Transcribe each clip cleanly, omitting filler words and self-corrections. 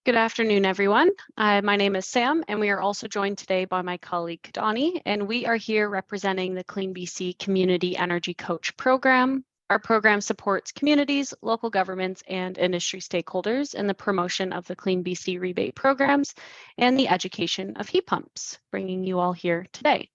Good afternoon, everyone. My name is Sam, and we are also joined today by my colleague, Kadani, and we are here representing the Clean BC Community Energy Coach Program. Our program supports communities, local governments, and industry stakeholders in the promotion of the Clean BC rebate programs and the education of heat pumps, bringing you all here today.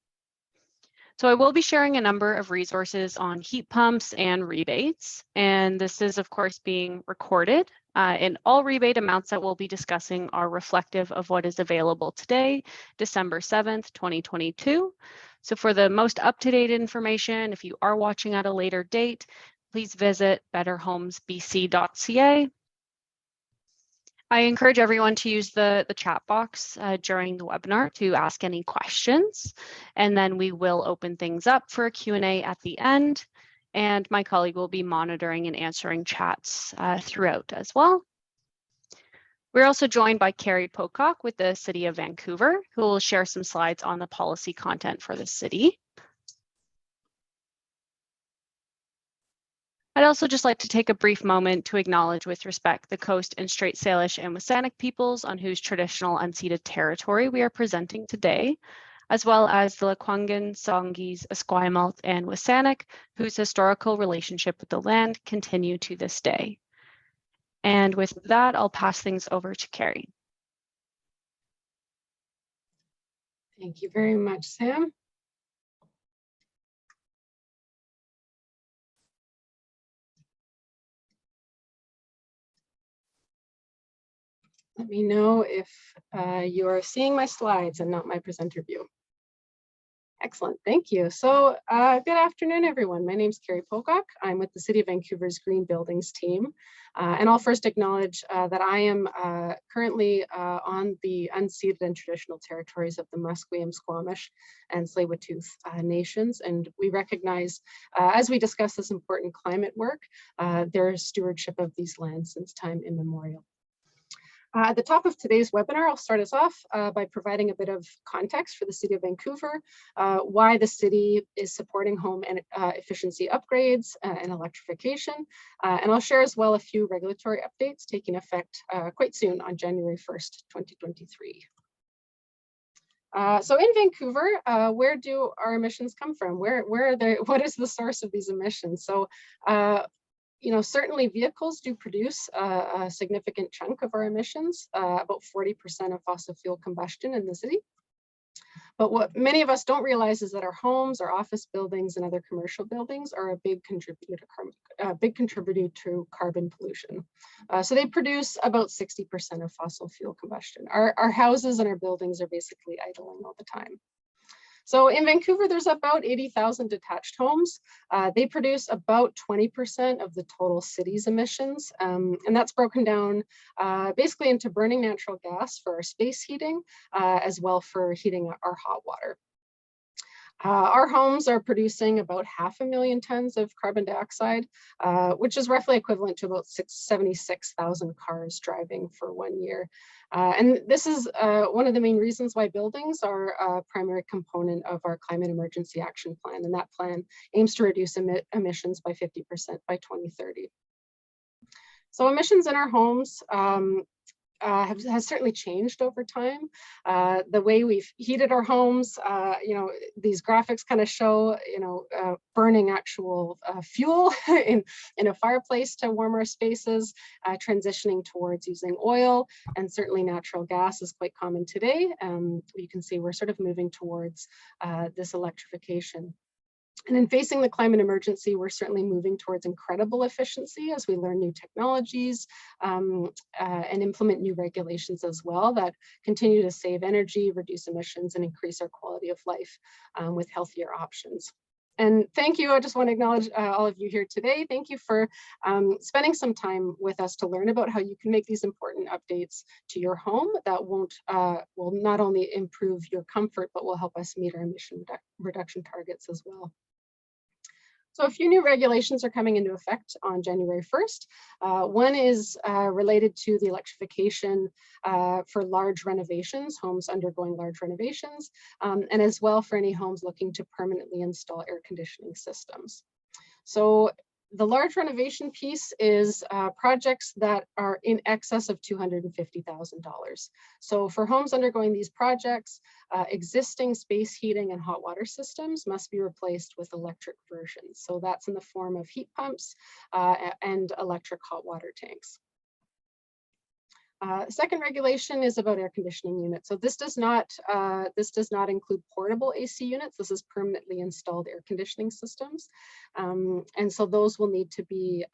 So I will be sharing a number of resources on heat pumps and rebates, and this is of course being recorded, and all rebate amounts that we'll be discussing are reflective of what is available today, December 7th, 2022. So for the most up-to-date information, if you are watching at a later date, please visit betterhomesbc.ca. I encourage everyone to use the chat box during the webinar to ask any questions, and then we will open things up for a Q&A at the end, and my colleague will be monitoring and answering chats throughout as well. We're also joined by Carrie Pocock with the City of Vancouver, who will share some slides on the policy content for the city. I'd also just like to take a brief moment to acknowledge with respect the Coast and Strait Salish and WSÁNEĆ peoples on whose traditional unceded territory we are presenting today, as well as the Lekwungen, Songhees, Esquimalt, and WSÁNEĆ, whose historical relationship with the land continue to this day. And with that, I'll pass things over to Carrie. Thank you very much, Sam. Let me know if you are seeing my slides and not my presenter view. Excellent, thank you. So good afternoon, everyone. My name is Carrie Pocock. I'm with the City of Vancouver's Green Buildings team. And I'll first acknowledge that I am currently on the unceded and traditional territories of the Musqueam, Squamish, and Tsleil-Waututh nations. And we recognize, as we discuss this important climate work, their stewardship of these lands since time immemorial. At the top of today's webinar, I'll start us off by providing a bit of context for the City of Vancouver, why the city is supporting home and efficiency upgrades and electrification, and I'll share as well a few regulatory updates taking effect quite soon on January 1st, 2023. So in Vancouver, where do our emissions come from? What is the source of these emissions? So you know, certainly vehicles do produce a significant chunk of our emissions, about 40% of fossil fuel combustion in the city. But what many of us don't realize is that our homes, our office buildings, and other commercial buildings are a big contributor to carbon pollution. So they produce about 60% of fossil fuel combustion. Our houses and our buildings are basically idling all the time. So in Vancouver, there's about 80,000 detached homes. They produce about 20% of the total city's emissions. And that's broken down basically into burning natural gas for our space heating, as well for heating our hot water. Our homes are producing about 500,000 tons of carbon dioxide, which is roughly equivalent to about 76,000 cars driving for 1 year. And this is one of the main reasons why buildings are a primary component of our climate emergency action plan. And that plan aims to reduce emissions by 50% by 2030. So emissions in our homes has certainly changed over time. The way we've heated our homes, you know, these graphics kind of show, you know, burning actual fuel in a fireplace to warm our spaces, transitioning towards using oil, and certainly natural gas is quite common today. You can see we're sort of moving towards this electrification. And in facing the climate emergency, we're certainly moving towards incredible efficiency as we learn new technologies and implement new regulations as well that continue to save energy, reduce emissions, and increase our quality of life with healthier options. And thank you. I just want to acknowledge all of you here today. Thank you for spending some time with us to learn about how you can make these important updates to your home that will not only improve your comfort, but will help us meet our emission reduction targets as well. So a few new regulations are coming into effect on January 1st. One is related to the electrification for large renovations, homes undergoing large renovations, and as well for any homes looking to permanently install air conditioning systems. So The large renovation piece is projects that are in excess of $250,000. So for homes undergoing these projects, existing space heating and hot water systems must be replaced with electric versions. So that's in the form of heat pumps and electric hot water tanks. Second regulation is about air conditioning units. So this does not include portable AC units. This is permanently installed air conditioning systems. And so those will need to be,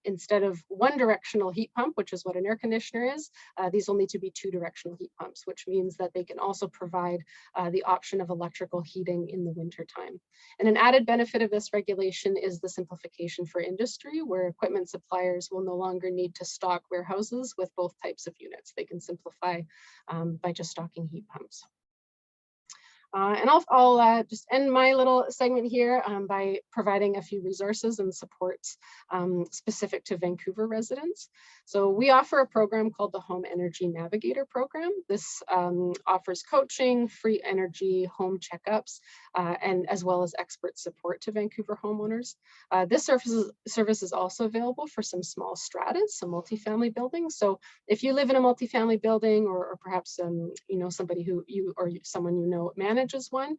instead of one directional heat pump, which is what an air conditioner is, these will need to be two directional heat pumps, which means that they can also provide the option of electrical heating in the winter time. And an added benefit of this regulation is the simplification for industry, where equipment suppliers will no longer need to stock warehouses with both types of units. They can simplify by just stocking heat pumps. And I'll just end my little segment here by providing a few resources and supports specific to Vancouver residents. So we offer a program called the Home Energy Navigator program. This offers coaching, free energy home checkups, and as well as expert support to Vancouver homeowners. This service is also available for some small stratas, some multifamily buildings. So if you live in a multifamily building, or perhaps you know somebody who someone you know manages one,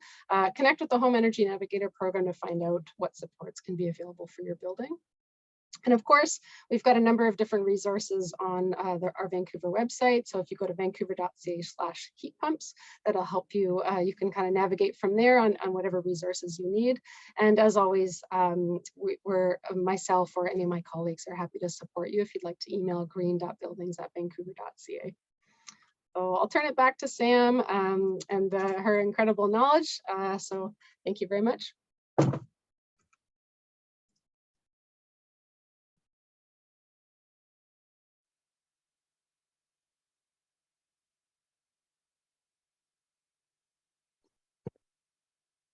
connect with the Home Energy Navigator program to find out what supports can be available for your building. And of course, we've got a number of different resources on our Vancouver website. So if you go to vancouver.ca/heat pumps, that'll help you. You can kind of navigate from there on whatever resources you need. And as always, myself or any of my colleagues are happy to support you if you'd like to email green.buildings@vancouver.ca. So I'll turn it back to Sam and her incredible knowledge. So thank you very much.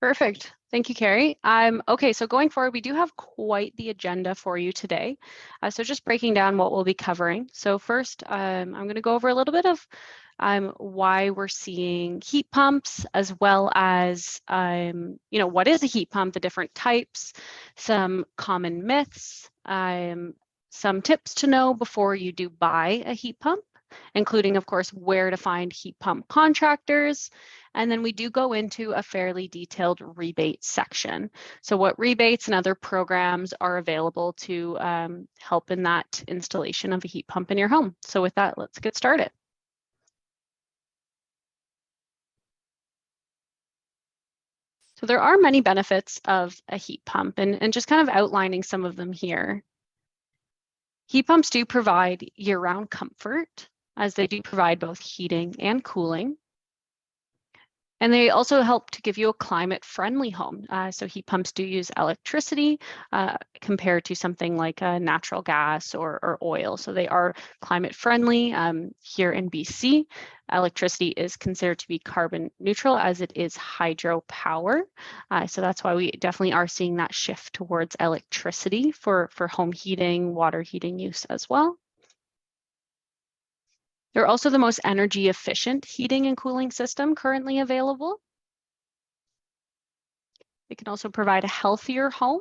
Perfect. Thank you, Carrie. Okay, so going forward, we do have quite the agenda for you today. So just breaking down what we'll be covering. So first, I'm going to go over a little bit of why we're seeing heat pumps, as well as, what is a heat pump, the different types, some common myths, some tips to know before you do buy a heat pump, including, of course, where to find heat pump contractors. And then we do go into a fairly detailed rebate section. So what rebates and other programs are available to help in that installation of a heat pump in your home. So with that, let's get started. So there are many benefits of a heat pump, and just kind of outlining some of them here. Heat pumps do provide year-round comfort, as they do provide both heating and cooling. And they also help to give you a climate-friendly home. So heat pumps do use electricity compared to something like natural gas or oil. So they are climate-friendly. Here in BC, electricity is considered to be carbon neutral, as it is hydropower. So that's why we definitely are seeing that shift towards electricity for home heating, water heating use as well. They're also the most energy efficient heating and cooling system currently available. They can also provide a healthier home.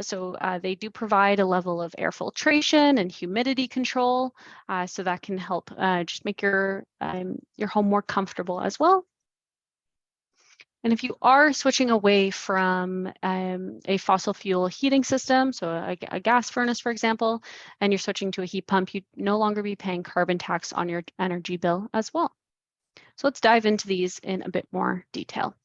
So they do provide a level of air filtration and humidity control. So that can help just make your home more comfortable as well. And if you are switching away from a fossil fuel heating system, so a gas furnace, for example, and you're switching to a heat pump, you'd no longer be paying carbon tax on your energy bill as well. So let's dive into these in a bit more detail.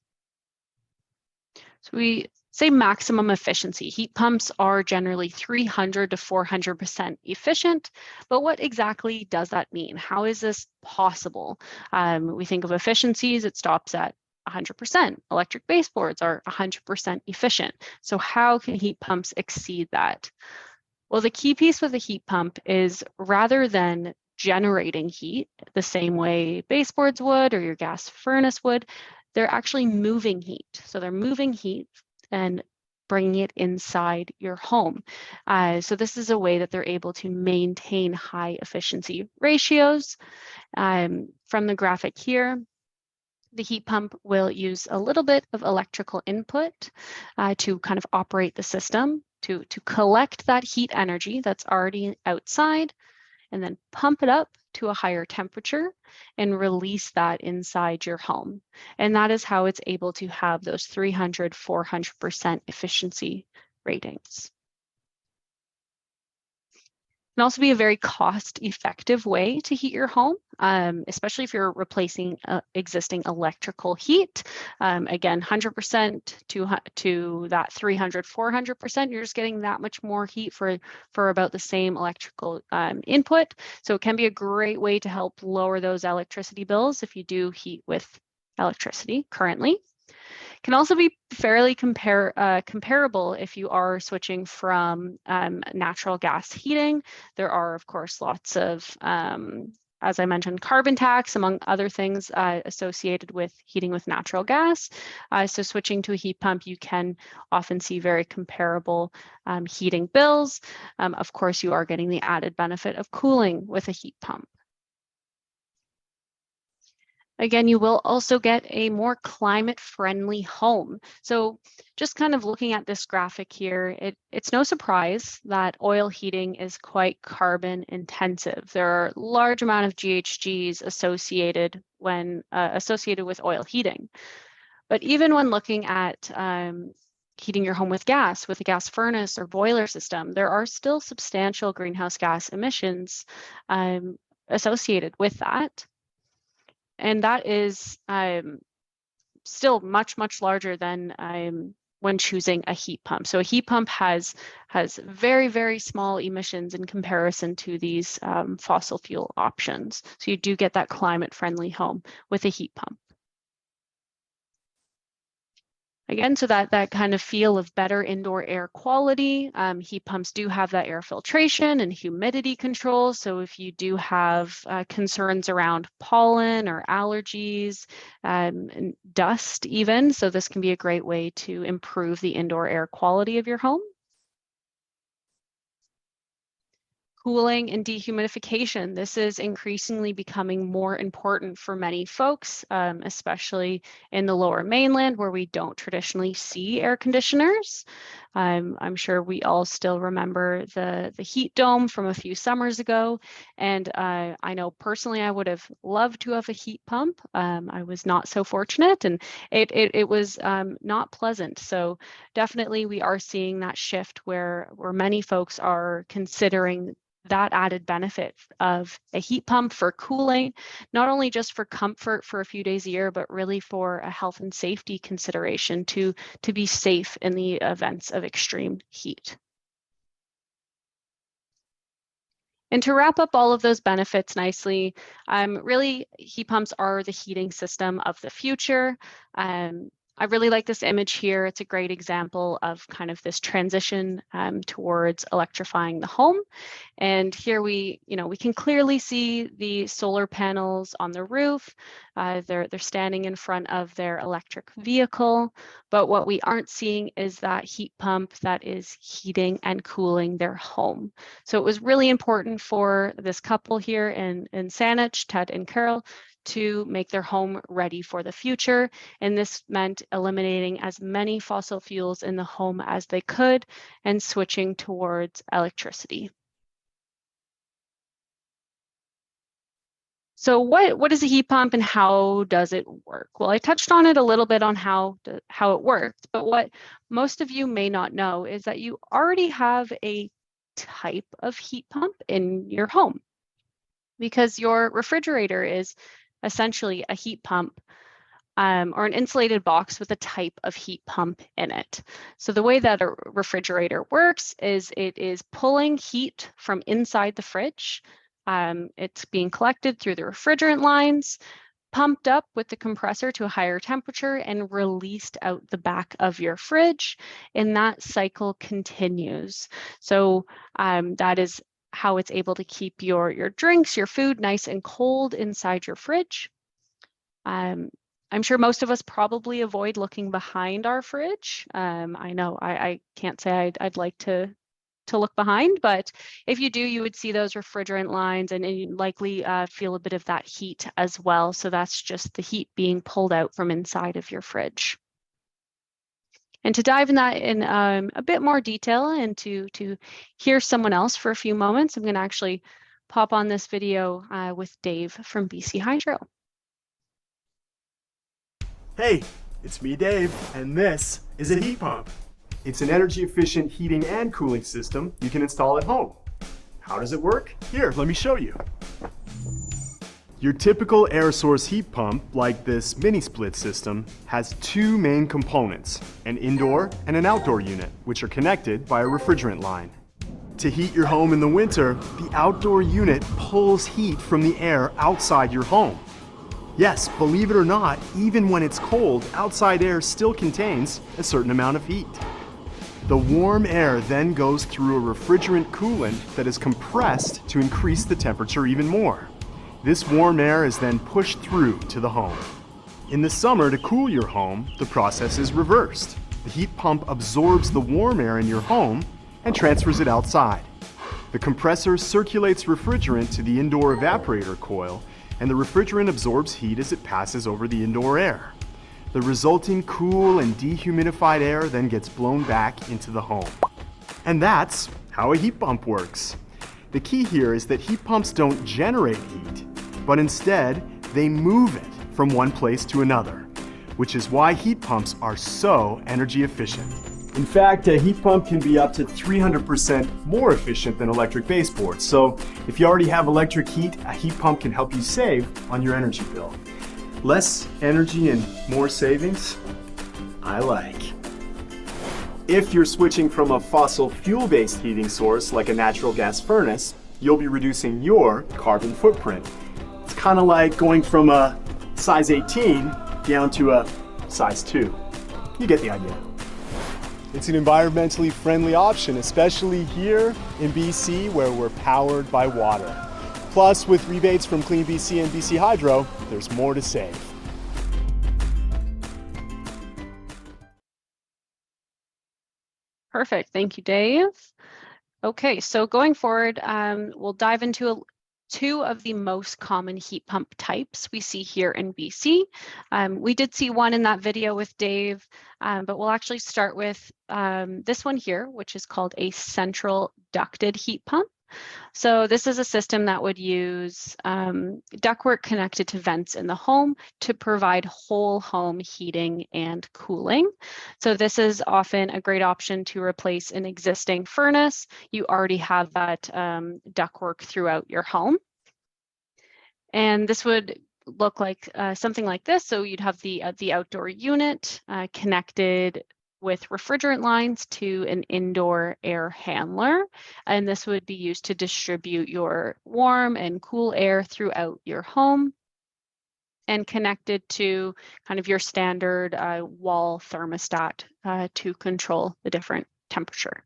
So we say maximum efficiency. Heat pumps are generally 300 to 400% efficient, but what exactly does that mean? How is this possible? We think of efficiencies, it stops at 100%. Electric baseboards are 100% efficient. So how can heat pumps exceed that? Well, the key piece with a heat pump is, rather than generating heat the same way baseboards would or your gas furnace would, they're actually moving heat. So they're moving heat and bringing it inside your home. So this is a way that they're able to maintain high efficiency ratios. From the graphic here, the heat pump will use a little bit of electrical input to kind of operate the system. to collect that heat energy that's already outside and then pump it up to a higher temperature and release that inside your home. And that is how it's able to have those 300, 400% efficiency ratings. Can also be a very cost-effective way to heat your home, especially if you're replacing existing electrical heat. Again, 100% to that 300, 400%, you're just getting that much more heat for about the same electrical input. So it can be a great way to help lower those electricity bills if you do heat with electricity currently. Can also be fairly comparable if you are switching from natural gas heating. There are, of course, lots of, as I mentioned, carbon tax, among other things associated with heating with natural gas. So switching to a heat pump, you can often see very comparable heating bills. Of course, you are getting the added benefit of cooling with a heat pump. Again, you will also get a more climate-friendly home. So just kind of looking at this graphic here, it's no surprise that oil heating is quite carbon intensive. There are a large amount of GHGs associated with oil heating. But even when looking at heating your home with gas, with a gas furnace or boiler system, there are still substantial greenhouse gas emissions associated with that. And that is still much, much larger than when choosing a heat pump. So a heat pump has very, very small emissions in comparison to these fossil fuel options. So you do get that climate-friendly home with a heat pump. Again, so that kind of feel of better indoor air quality. Heat pumps do have that air filtration and humidity control. So if you do have concerns around pollen or allergies, and dust even, so this can be a great way to improve the indoor air quality of your home. Cooling and dehumidification. This is increasingly becoming more important for many folks, especially in the lower mainland where we don't traditionally see air conditioners. I'm sure we all still remember the heat dome from a few summers ago. And I know personally I would have loved to have a heat pump. I was not so fortunate, and it was not pleasant. So definitely we are seeing that shift where many folks are considering that added benefit of a heat pump for cooling, not only just for comfort for a few days a year, but really for a health and safety consideration to be safe in the events of extreme heat. And to wrap up all of those benefits nicely, really heat pumps are the heating system of the future. I really like this image here. It's a great example of kind of this transition towards electrifying the home. And here we can clearly see the solar panels on the roof. They're standing in front of their electric vehicle. But what we aren't seeing is that heat pump that is heating and cooling their home. So it was really important for this couple here in Saanich, Ted and Carol, to make their home ready for the future. And this meant eliminating as many fossil fuels in the home as they could and switching towards electricity. So what is a heat pump and how does it work? Well, I touched on it a little bit on how it works, but what most of you may not know is that you already have a type of heat pump in your home, because your refrigerator is essentially a heat pump or an insulated box with a type of heat pump in it. So the way that a refrigerator works is it is pulling heat from inside the fridge. It's being collected through the refrigerant lines, pumped up with the compressor to a higher temperature, and released out the back of your fridge. And that cycle continues. So that is how it's able to keep your drinks, your food nice and cold inside your fridge. I'm sure most of us probably avoid looking behind our fridge. I know I can't say I'd like to look behind, but if you do, you would see those refrigerant lines and you likely feel a bit of that heat as well. So that's just the heat being pulled out from inside of your fridge. And to dive in that in a bit more detail and to hear someone else for a few moments, I'm going to actually pop on this video with Dave from BC Hydro. Hey, it's me, Dave, and this is a heat pump. It's an energy-efficient heating and cooling system you can install at home. How does it work? Here, let me show you. Your typical air source heat pump, like this mini-split system, has two main components, an indoor and an outdoor unit, which are connected by a refrigerant line. To heat your home in the winter, the outdoor unit pulls heat from the air outside your home. Yes, believe it or not, even when it's cold, outside air still contains a certain amount of heat. The warm air then goes through a refrigerant coolant that is compressed to increase the temperature even more. This warm air is then pushed through to the home. In the summer, to cool your home, the process is reversed. The heat pump absorbs the warm air in your home and transfers it outside. The compressor circulates refrigerant to the indoor evaporator coil, and the refrigerant absorbs heat as it passes over the indoor air. The resulting cool and dehumidified air then gets blown back into the home. And that's how a heat pump works. The key here is that heat pumps don't generate heat, but instead they move it from one place to another, which is why heat pumps are so energy efficient. In fact, a heat pump can be up to 300% more efficient than electric baseboards. So if you already have electric heat, a heat pump can help you save on your energy bill. Less energy and more savings? I like. If you're switching from a fossil fuel-based heating source like a natural gas furnace, you'll be reducing your carbon footprint. It's kind of like going from a size 18 down to a size 2. You get the idea. It's an environmentally friendly option, especially here in BC where we're powered by water. Plus, with rebates from Clean BC and BC Hydro, there's more to save. Perfect. Thank you, Dave. Okay, so going forward, we'll dive into two of the most common heat pump types we see here in BC. We did see one in that video with Dave, but we'll actually start with this one here, which is called a central ducted heat pump. So this is a system that would use ductwork connected to vents in the home to provide whole home heating and cooling. So this is often a great option to replace an existing furnace. You already have that ductwork throughout your home. And this would look like something like this. So you'd have the outdoor unit connected with refrigerant lines to an indoor air handler. And this would be used to distribute your warm and cool air throughout your home and connected to kind of your standard wall thermostat to control the different temperature.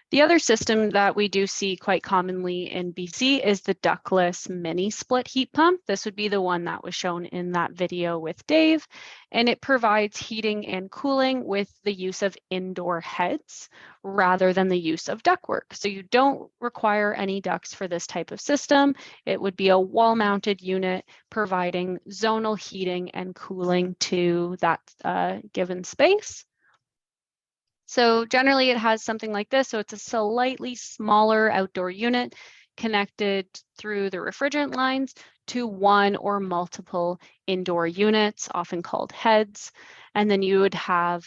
The other system that we do see quite commonly in BC is the ductless mini split heat pump. This would be the one that was shown in that video with Dave, and it provides heating and cooling with the use of indoor heads rather than the use of ductwork. So you don't require any ducts for this type of system. It would be a wall-mounted unit providing zonal heating and cooling to that given space. So generally it has something like this. So it's a slightly smaller outdoor unit connected through the refrigerant lines to one or multiple indoor units, often called heads. And then you would have,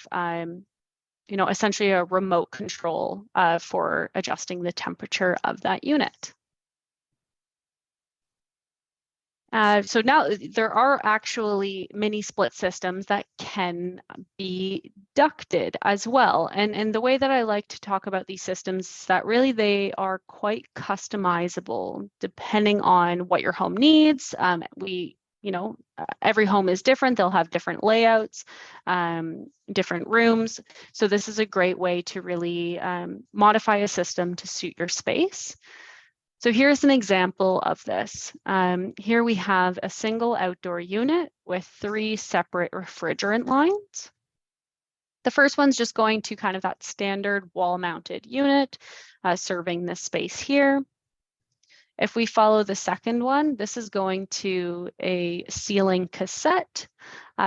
essentially a remote control for adjusting the temperature of that unit. So now there are actually mini split systems that can be ducted as well. And the way that I like to talk about these systems is that really they are quite customizable depending on what your home needs. Every home is different. They'll have different layouts, different rooms. So this is a great way to really modify a system to suit your space. So here's an example of this. Here we have a single outdoor unit with 3 separate refrigerant lines. The first one's just going to kind of that standard wall-mounted unit serving this space here. If we follow the second one, this is going to a ceiling cassette.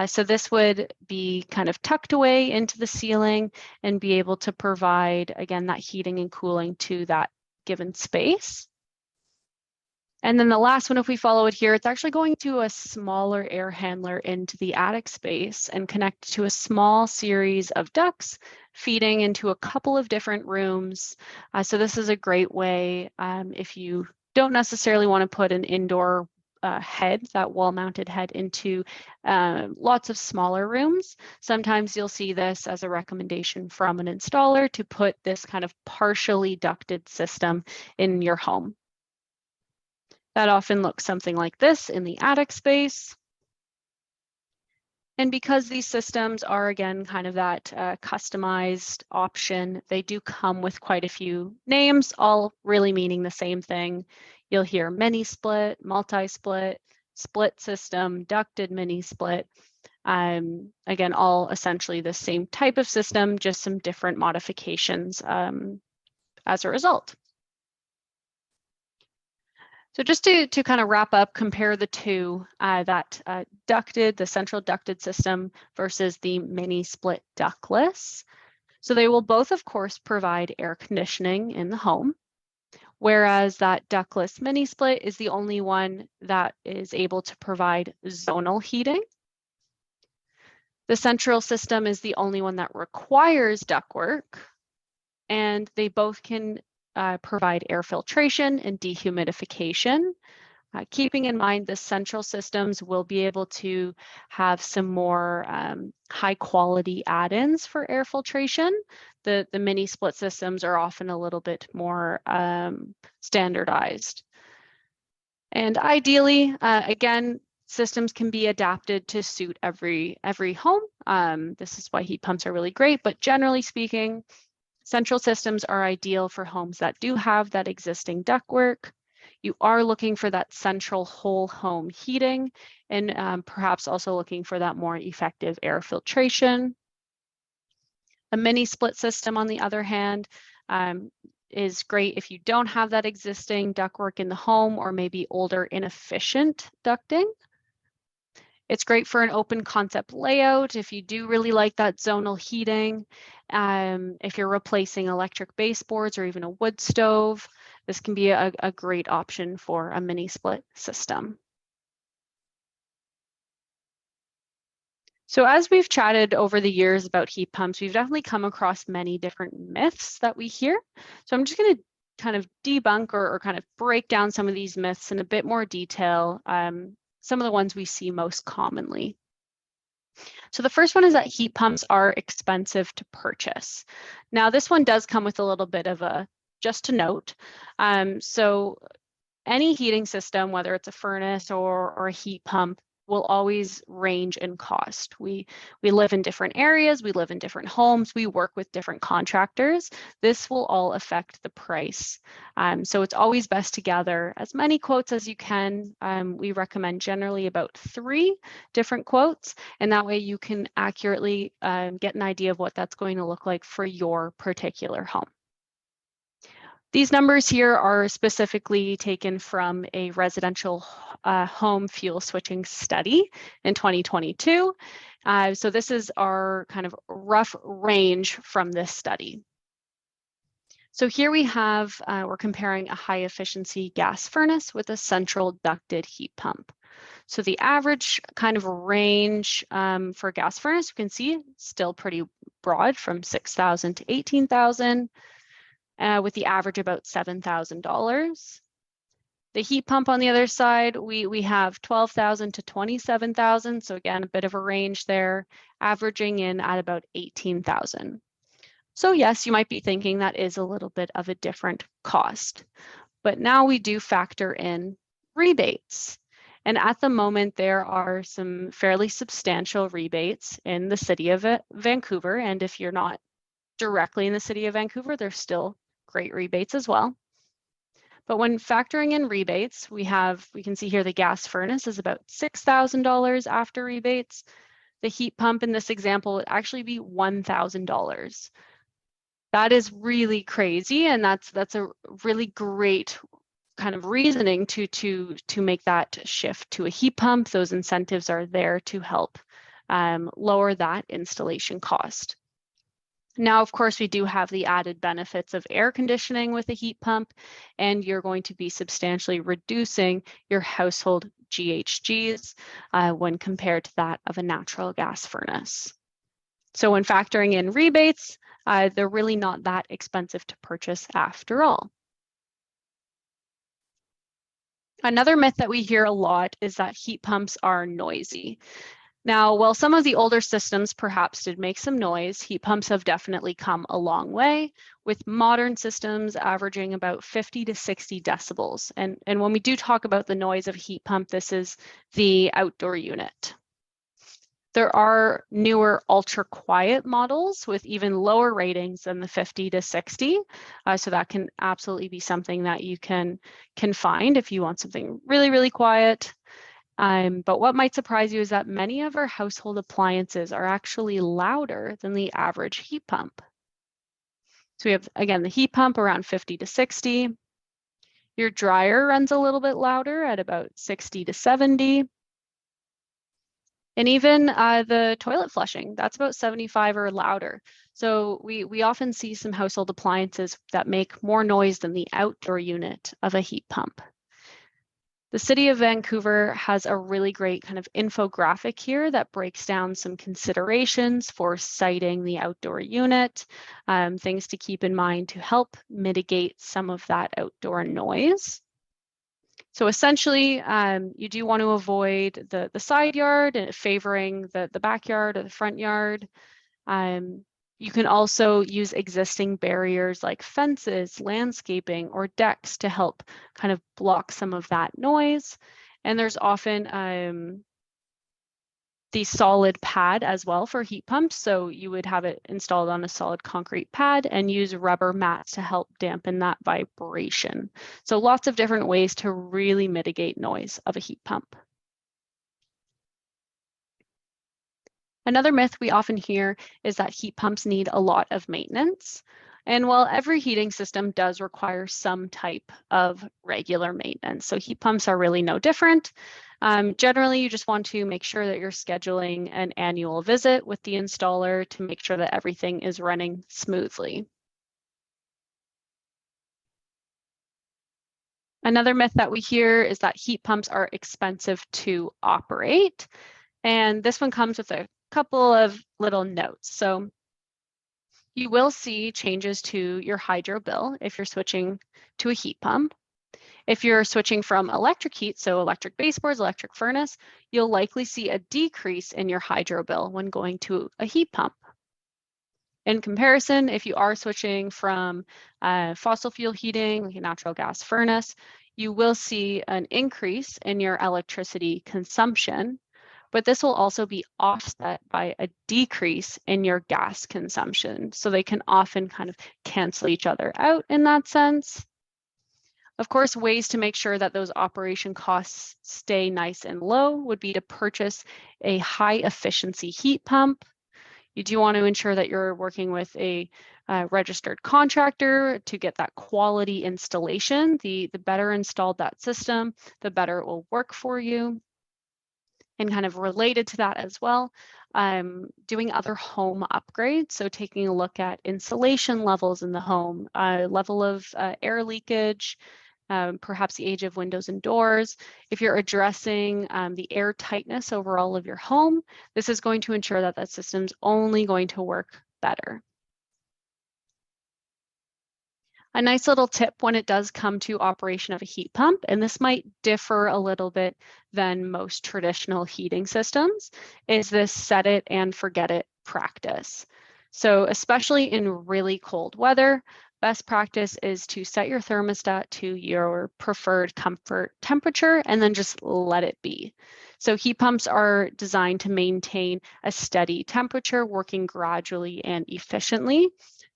So this would be kind of tucked away into the ceiling and be able to provide, again, that heating and cooling to that given space. And then the last one, if we follow it here, it's actually going to a smaller air handler into the attic space and connect to a small series of ducts feeding into a couple of different rooms. So this is a great way if you don't necessarily want to put an indoor head, that wall-mounted head, into lots of smaller rooms. Sometimes you'll see this as a recommendation from an installer to put this kind of partially ducted system in your home. That often looks something like this in the attic space. And because these systems are, again, kind of that customized option, they do come with quite a few names, all really meaning the same thing. You'll hear mini split, multi-split, split system, ducted mini split. Again, all essentially the same type of system, just some different modifications as a result. So just to kind of wrap up, compare the two, the central ducted system versus the mini split ductless. So they will both, of course, provide air conditioning in the home, whereas that ductless mini split is the only one that is able to provide zonal heating. The central system is the only one that requires ductwork, and they both can provide air filtration and dehumidification. Keeping in mind the central systems will be able to have some more high quality add-ins for air filtration. The mini split systems are often a little bit more standardized. And ideally, again, systems can be adapted to suit every home. This is why heat pumps are really great, but generally speaking, central systems are ideal for homes that do have that existing ductwork. You are looking for that central whole home heating and perhaps also looking for that more effective air filtration. A mini split system, on the other hand, is great if you don't have that existing ductwork in the home or maybe older inefficient ducting. It's great for an open concept layout if you do really like that zonal heating. If you're replacing electric baseboards or even a wood stove, this can be a great option for a mini split system. So as we've chatted over the years about heat pumps, we've definitely come across many different myths that we hear. So I'm just going to kind of debunk or kind of break down some of these myths in a bit more detail. Some of the ones we see most commonly. So the first one is that heat pumps are expensive to purchase. Now this one does come with a little bit of a, just to note. So any heating system, whether it's a furnace or a heat pump, will always range in cost. We live in different areas, we live in different homes, we work with different contractors. This will all affect the price. So it's always best to gather as many quotes as you can. We recommend generally about 3 different quotes, and that way you can accurately get an idea of what that's going to look like for your particular home. These numbers here are specifically taken from a residential home fuel switching study in 2022. So this is our kind of rough range from this study. So here we have, we're comparing a high efficiency gas furnace with a central ducted heat pump. So the average kind of range for a gas furnace, you can see still pretty broad, from $6,000 to $18,000. With the average about $7,000. The heat pump on the other side, we have $12,000 to $27,000. So again, a bit of a range there, averaging in at about $18,000. So yes, you might be thinking that is a little bit of a different cost, but now we do factor in rebates. And at the moment, there are some fairly substantial rebates in the city of Vancouver. And if you're not directly in the city of Vancouver, there's still great rebates as well. But when factoring in rebates, we can see here the gas furnace is about $6,000 after rebates. The heat pump in this example would actually be $1,000. That is really crazy, and that's a really great kind of reasoning to make that shift to a heat pump, those incentives are there to help lower that installation cost. Now, of course, we do have the added benefits of air conditioning with a heat pump, and you're going to be substantially reducing your household GHGs when compared to that of a natural gas furnace. So when factoring in rebates, they're really not that expensive to purchase after all. Another myth that we hear a lot is that heat pumps are noisy. Now, while some of the older systems perhaps did make some noise, heat pumps have definitely come a long way, with modern systems averaging about 50 to 60 decibels. And when we do talk about the noise of a heat pump, this is the outdoor unit. There are newer ultra quiet models with even lower ratings than the 50 to 60. So that can absolutely be something that you can find if you want something really, really quiet. But what might surprise you is that many of our household appliances are actually louder than the average heat pump. So we have, again, the heat pump around 50 to 60. Your dryer runs a little bit louder at about 60 to 70. And even the toilet flushing, that's about 75 or louder. So we often see some household appliances that make more noise than the outdoor unit of a heat pump. The city of Vancouver has a really great kind of infographic here that breaks down some considerations for siting the outdoor unit, things to keep in mind to help mitigate some of that outdoor noise. So essentially, you do want to avoid the side yard, favoring the backyard or the front yard. You can also use existing barriers like fences, landscaping, or decks to help kind of block some of that noise. And there's often the solid pad as well for heat pumps. So you would have it installed on a solid concrete pad and use rubber mats to help dampen that vibration. So lots of different ways to really mitigate noise of a heat pump. Another myth we often hear is that heat pumps need a lot of maintenance. And while every heating system does require some type of regular maintenance, so heat pumps are really no different. Generally, you just want to make sure that you're scheduling an annual visit with the installer to make sure that everything is running smoothly. Another myth that we hear is that heat pumps are expensive to operate. And this one comes with a couple of little notes. So you will see changes to your hydro bill if you're switching to a heat pump. If you're switching from electric heat, so electric baseboards, electric furnace, you'll likely see a decrease in your hydro bill when going to a heat pump. In comparison, if you are switching from fossil fuel heating, like a natural gas furnace, you will see an increase in your electricity consumption, but this will also be offset by a decrease in your gas consumption. So they can often kind of cancel each other out in that sense. Of course, ways to make sure that those operation costs stay nice and low would be to purchase a high efficiency heat pump. You do want to ensure that you're working with a registered contractor to get that quality installation. The better installed that system, the better it will work for you. And kind of related to that as well, doing other home upgrades. So taking a look at insulation levels in the home, level of air leakage, perhaps the age of windows and doors. If you're addressing the air tightness overall of your home, this is going to ensure that that system's only going to work better. A nice little tip when it does come to operation of a heat pump, and this might differ a little bit than most traditional heating systems, is this set it and forget it practice. So especially in really cold weather, best practice is to set your thermostat to your preferred comfort temperature and then just let it be. So heat pumps are designed to maintain a steady temperature, working gradually and efficiently.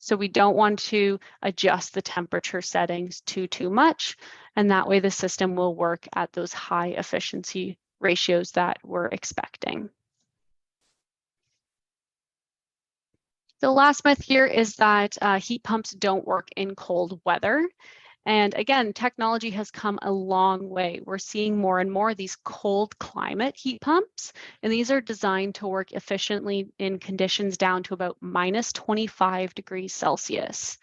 So we don't want to adjust the temperature settings too much, and that way the system will work at those high efficiency ratios that we're expecting. The last myth here is that heat pumps don't work in cold weather. And again, technology has come a long way. We're seeing more and more of these cold climate heat pumps, and these are designed to work efficiently in conditions down to about minus 25 degrees Celsius.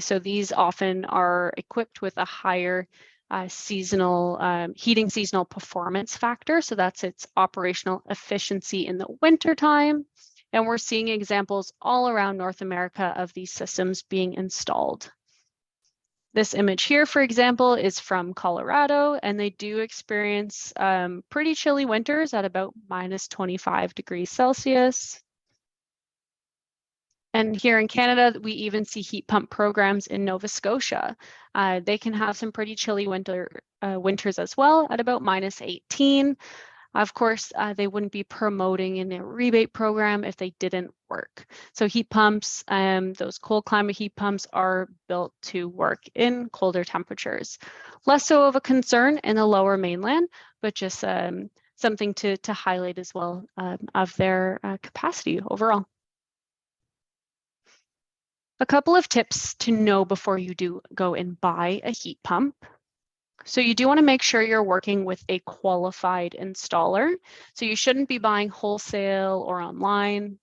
So these often are equipped with a higher heating seasonal performance factor. So that's its operational efficiency in the wintertime. And we're seeing examples all around North America of these systems being installed. This image here, for example, is from Colorado, and they do experience pretty chilly winters at about minus 25 degrees Celsius. And here in Canada, we even see heat pump programs in Nova Scotia. They can have some pretty chilly winters as well at about minus 18. Of course, they wouldn't be promoting in a rebate program if they didn't work. So heat pumps, those cold climate heat pumps are built to work in colder temperatures. Less so of a concern in the lower mainland, but just something to highlight as well of their capacity overall. A couple of tips to know before you do go and buy a heat pump. So you do want to make sure you're working with a qualified installer. So you shouldn't be buying wholesale or online.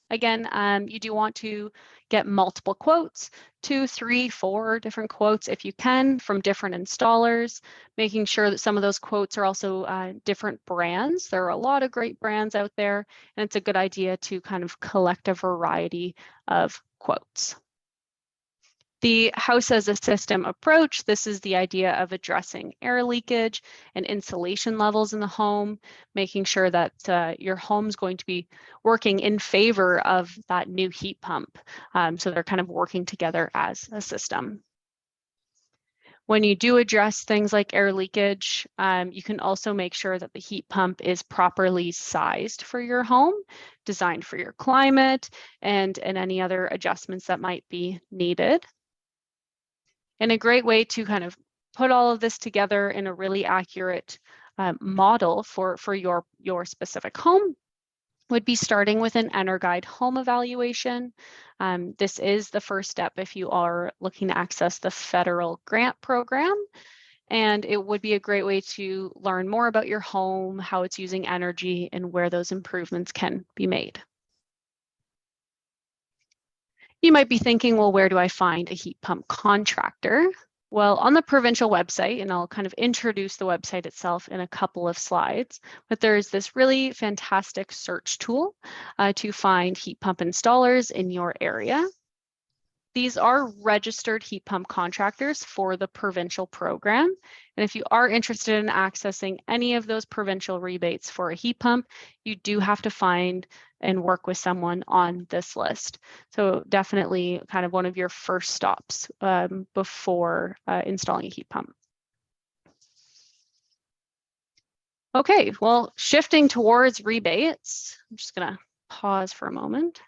Again, you do want to get multiple quotes, 2, 3, 4 different quotes if you can from different installers, making sure that some of those quotes are also different brands. There are a lot of great brands out there, and it's a good idea to kind of collect a variety of quotes. The house as a system approach, this is the idea of addressing air leakage and insulation levels in the home, making sure that your home's going to be working in favor of that new heat pump. So they're kind of working together as a system. When you do address things like air leakage, you can also make sure that the heat pump is properly sized for your home, designed for your climate, and any other adjustments that might be needed. And a great way to kind of put all of this together in a really accurate model for your specific home would be starting with an EnerGuide home evaluation. This is the first step if you are looking to access the federal grant program. And it would be a great way to learn more about your home, how it's using energy, and where those improvements can be made. You might be thinking, well, where do I find a heat pump contractor? Well, on the provincial website, and I'll kind of introduce the website itself in a couple of slides, but there's this really fantastic search tool to find heat pump installers in your area. These are registered heat pump contractors for the provincial program. And if you are interested in accessing any of those provincial rebates for a heat pump, you do have to find and work with someone on this list. So definitely kind of one of your first stops before installing a heat pump. Okay, well, shifting towards rebates, I'm just gonna pause for a moment.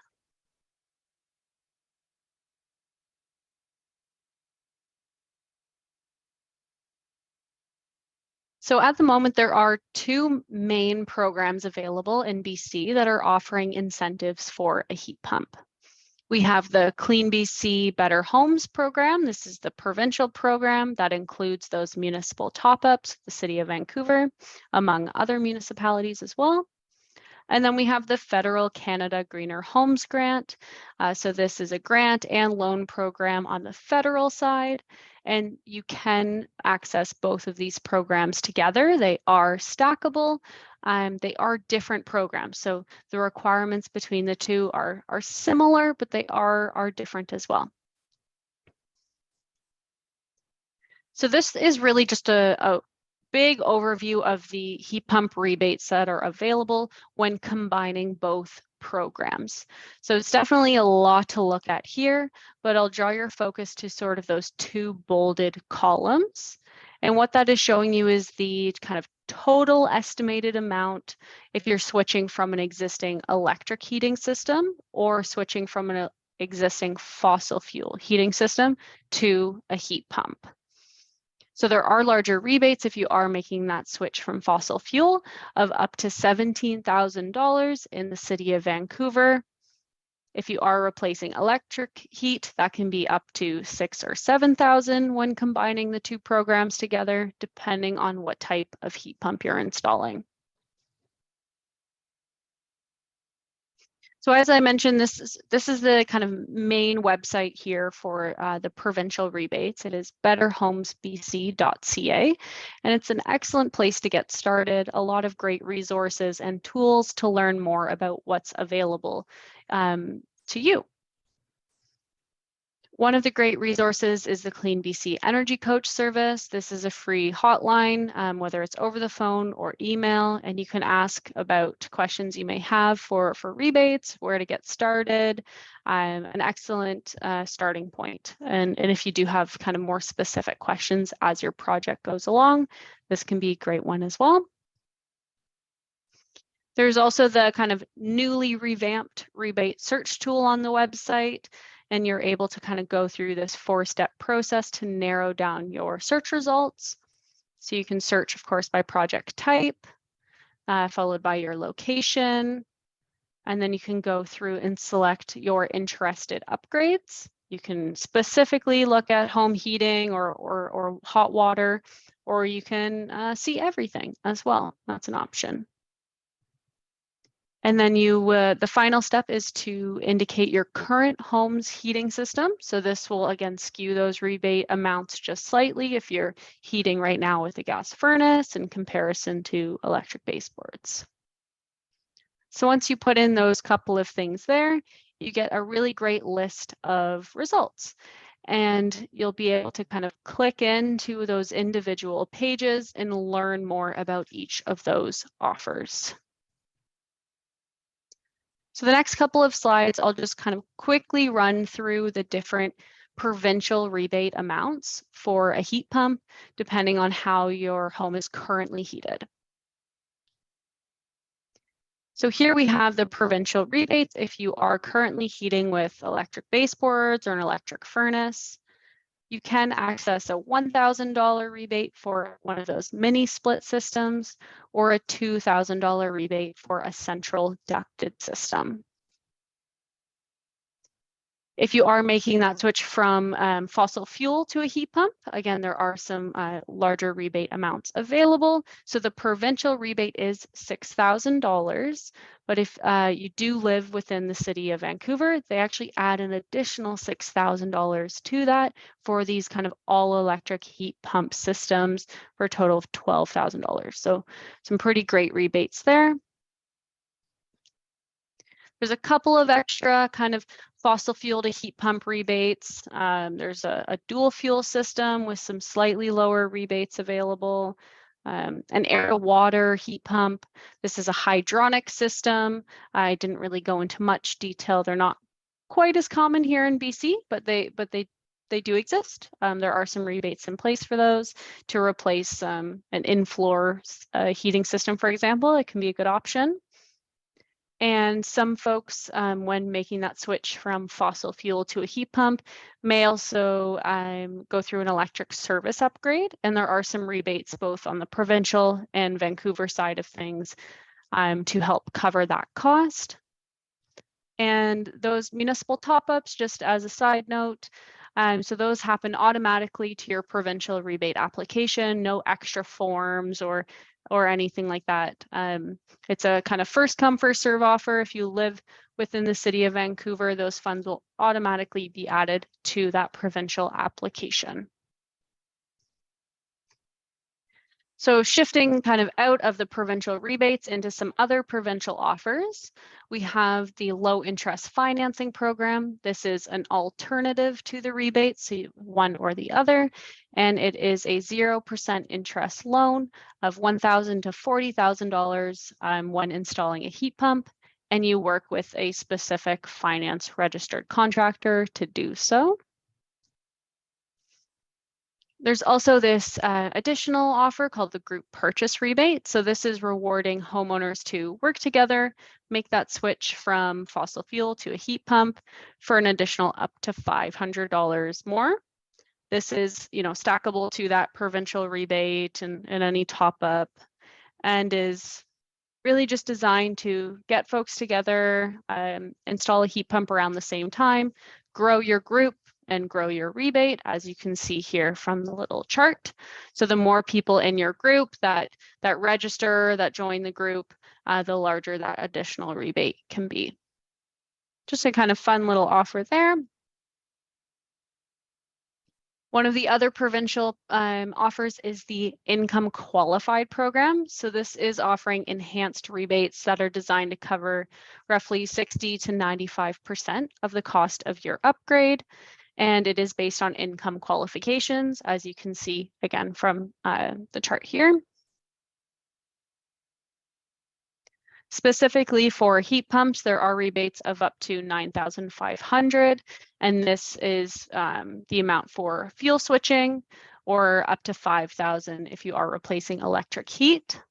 So at the moment, there are 2 main programs available in BC that are offering incentives for a heat pump. We have the Clean BC Better Homes program. This is the provincial program that includes those municipal top-ups, the City of Vancouver, among other municipalities as well. And then we have the Federal Canada Greener Homes Grant. So this is a grant and loan program on the federal side, and you can access both of these programs together. They are stackable. They are different programs. So the requirements between the two are similar, but they are different as well. So this is really just a big overview of the heat pump rebates that are available when combining both programs. So it's definitely a lot to look at here, but I'll draw your focus to sort of those 2 bolded columns. And what that is showing you is the kind of total estimated amount if you're switching from an existing electric heating system or switching from an existing fossil fuel heating system to a heat pump. So there are larger rebates if you are making that switch from fossil fuel of up to $17,000 in the City of Vancouver. If you are replacing electric heat, that can be up to $6,000 or $7,000 when combining the two programs together, depending on what type of heat pump you're installing. So as I mentioned, this is the kind of main website here for the provincial rebates. It is betterhomesbc.ca, and it's an excellent place to get started. A lot of great resources and tools to learn more about what's available to you. One of the great resources is the Clean BC Energy Coach service. This is a free hotline, whether it's over the phone or email, and you can ask about questions you may have for rebates, where to get started, an excellent starting point. And if you do have kind of more specific questions as your project goes along, this can be a great one as well. There's also the kind of newly revamped rebate search tool on the website, and you're able to kind of go through this 4-step process to narrow down your search results. So you can search, of course, by project type, followed by your location, and then you can go through and select your interested upgrades. You can specifically look at home heating or hot water, or you can see everything as well. That's an option. And then the final step is to indicate your current home's heating system. So this will, again, skew those rebate amounts just slightly if you're heating right now with a gas furnace in comparison to electric baseboards. So once you put in those couple of things there, you get a really great list of results. And you'll be able to kind of click into those individual pages and learn more about each of those offers. So the next couple of slides, I'll just kind of quickly run through the different provincial rebate amounts for a heat pump, depending on how your home is currently heated. So here we have the provincial rebates if you are currently heating with electric baseboards or an electric furnace. You can access a $1,000 rebate for one of those mini split systems, or a $2,000 rebate for a central ducted system. If you are making that switch from fossil fuel to a heat pump, again, there are some larger rebate amounts available. So the provincial rebate is $6,000, but if you do live within the city of Vancouver, they actually add an additional $6,000 to that for these kind of all-electric heat pump systems for a total of $12,000. So some pretty great rebates there. There's a couple of extra kind of fossil fuel to heat pump rebates. There's a dual fuel system with some slightly lower rebates available. An air to water heat pump. This is a hydronic system. I didn't really go into much detail. They're not quite as common here in BC, but they do exist. There are some rebates in place for those to replace an in-floor heating system, for example. It can be a good option. And some folks, when making that switch from fossil fuel to a heat pump, may also go through an electric service upgrade. And there are some rebates both on the provincial and Vancouver side of things to help cover that cost. And those municipal top-ups, just as a side note, so those happen automatically to your provincial rebate application, no extra forms or anything like that. It's a kind of first come, first serve offer. If you live within the city of Vancouver, those funds will automatically be added to that provincial application. So shifting kind of out of the provincial rebates into some other provincial offers, we have the low interest financing program. This is an alternative to the rebates, so one or the other, and it is a 0% interest loan of $1,000 to $40,000 when installing a heat pump, and you work with a specific finance registered contractor to do so. There's also this additional offer called the group purchase rebate. So this is rewarding homeowners to work together, make that switch from fossil fuel to a heat pump for an additional up to $500 more. This is, stackable to that provincial rebate and any top up, and is really just designed to get folks together, install a heat pump around the same time, grow your group and grow your rebate, as you can see here from the little chart. So the more people in your group that register, that join the group, the larger that additional rebate can be. Just a kind of fun little offer there. One of the other provincial offers is the income qualified program. So this is offering enhanced rebates that are designed to cover roughly 60 to 95% of the cost of your upgrade. And it is based on income qualifications, as you can see again from the chart here. Specifically for heat pumps, there are rebates of up to $9,500, and this is the amount for fuel switching, or up to $5,000 if you are replacing electric heat.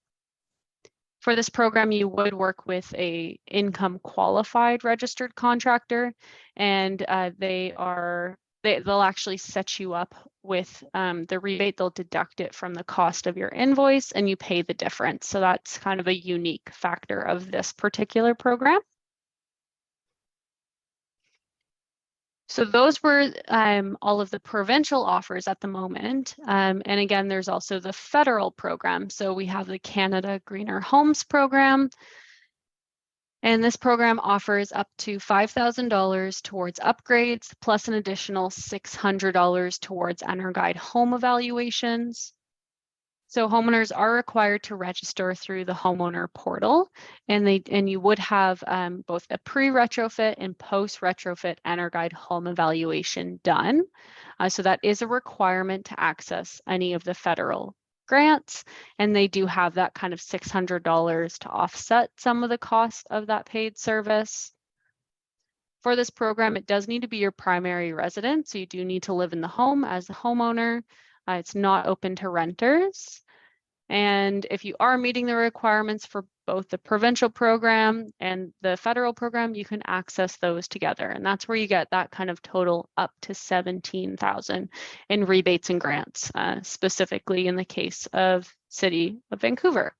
For this program, you would work with a income qualified registered contractor, and they'll actually set you up with the rebate. They'll deduct it from the cost of your invoice and you pay the difference. So that's kind of a unique factor of this particular program. So those were all of the provincial offers at the moment. And again, there's also the federal program. So we have the Canada Greener Homes program. And this program offers up to $5,000 towards upgrades, plus an additional $600 towards EnerGuide home evaluations. So homeowners are required to register through the homeowner portal, and you would have both a pre-retrofit and post-retrofit EnerGuide home evaluation done. So that is a requirement to access any of the federal grants, and they do have that kind of $600 to offset some of the cost of that paid service. For this program, it does need to be your primary residence, so you do need to live in the home as a homeowner. It's not open to renters. And if you are meeting the requirements for both the provincial program and the federal program, you can access those together. And that's where you get that kind of total up to $17,000 in rebates and grants, specifically in the case of City of Vancouver.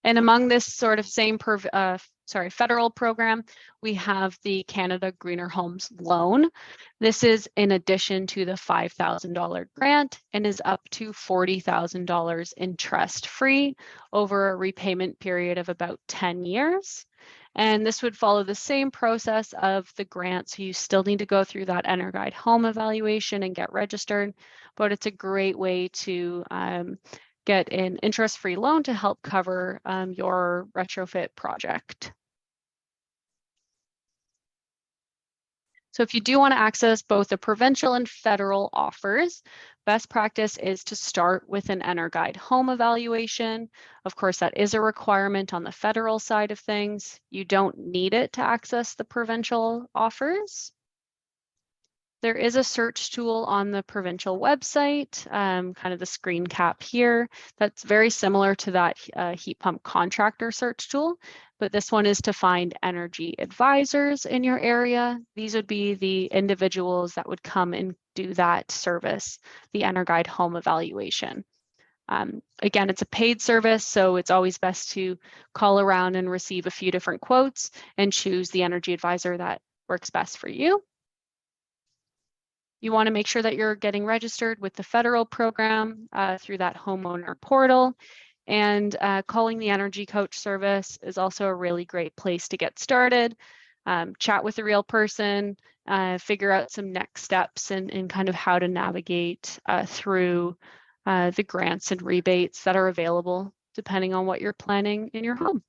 And among this sort of same federal program, we have the Canada Greener Homes loan. This is in addition to the $5,000 grant and is up to $40,000 interest-free over a repayment period of about 10 years. And this would follow the same process of the grant. So you still need to go through that EnerGuide home evaluation and get registered, but it's a great way to get an interest-free loan to help cover your retrofit project. So if you do want to access both the provincial and federal offers, best practice is to start with an EnerGuide home evaluation. Of course, that is a requirement on the federal side of things. You don't need it to access the provincial offers. There is a search tool on the provincial website, kind of the screen cap here, that's very similar to that heat pump contractor search tool, but this one is to find energy advisors in your area. These would be the individuals that would come and do that service, the EnerGuide home evaluation. Again, it's a paid service, so it's always best to call around and receive a few different quotes and choose the energy advisor that works best for you. You want to make sure that you're getting registered with the federal program through that homeowner portal. And calling the Energy Coach service is also a really great place to get started. Chat with a real person, figure out some next steps and kind of how to navigate through the grants and rebates that are available depending on what you're planning in your home.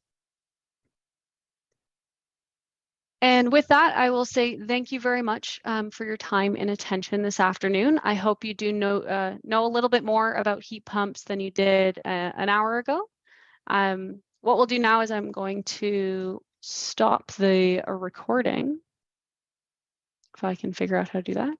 And with that, I will say thank you very much for your time and attention this afternoon. I hope you do know a little bit more about heat pumps than you did an hour ago. What we'll do now is I'm going to stop the recording, if I can figure out how to do that.